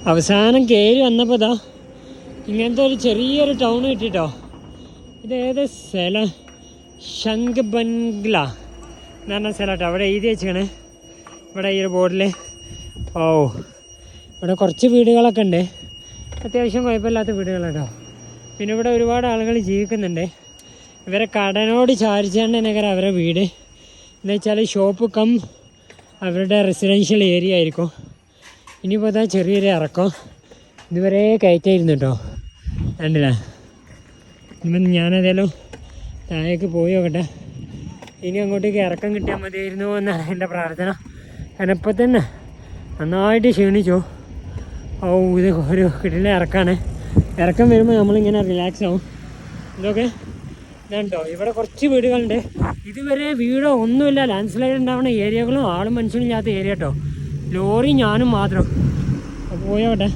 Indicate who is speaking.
Speaker 1: അവസാനം കയറി വന്നപ്പോൾ ഇതാ ഇങ്ങനത്തെ ഒരു ചെറിയൊരു ടൗൺ കിട്ടിട്ടോ. ഇതേത് സ്ഥലം? ശംഖ് ബംഗ്ല എന്ന് പറഞ്ഞ സ്ഥലം കേട്ടോ. അവിടെ എഴുതി വെച്ചാണ് ഇവിടെ ഈ ഒരു ബോർഡിൽ. ഓ, ഇവിടെ കുറച്ച് വീടുകളൊക്കെ ഉണ്ട്, അത്യാവശ്യം കുഴപ്പമില്ലാത്ത വീടുകൾ കേട്ടോ. പിന്നെ ഇവിടെ ഒരുപാട് ആളുകൾ ജീവിക്കുന്നുണ്ട്. ഇവരെ കടനോട് ചാരിച്ചാണ്ട് തന്നെ അവരുടെ വീട് എന്ന് വെച്ചാൽ ഷോപ്പ് കം അവരുടെ റെസിഡൻഷ്യൽ ഏരിയ ആയിരിക്കും. ഇനിയിപ്പോൾ അതാ ചെറിയൊരു ഇറക്കം, ഇതുവരെ കയറ്റായിരുന്നു കേട്ടോ, കണ്ടില്ലേ. ഇപ്പം ഞാനതേലും താഴേക്ക് പോയി നോക്കട്ടെ. ഇനി അങ്ങോട്ടേക്ക് ഇറക്കം കിട്ടിയാൽ മതിയായിരുന്നു എന്നാണ് എൻ്റെ പ്രാർത്ഥന. കാരണം ഇപ്പം തന്നെ നന്നായിട്ട് ക്ഷീണിച്ചു. ഓ, ഇത് ഒരു കിട്ടില്ല ഇറക്കാണ്. ഇറക്കം വരുമ്പോൾ നമ്മളിങ്ങനെ റിലാക്സ് ആവും. ഇതൊക്കെ ഇതുണ്ടോ, ഇവിടെ കുറച്ച് വീടുകളുണ്ട്. ഇതുവരെ വീടോ ഒന്നുമില്ല, ലാൻഡ് സ്ലൈഡ് ഉണ്ടാവുന്ന ഏരിയകളും ആളും മനുഷ്യനും ഇല്ലാത്ത ഏരിയ കേട്ടോ. ലോറി ഞാനും മാത്രം. അപ്പോൾ പോയോട്ടെ.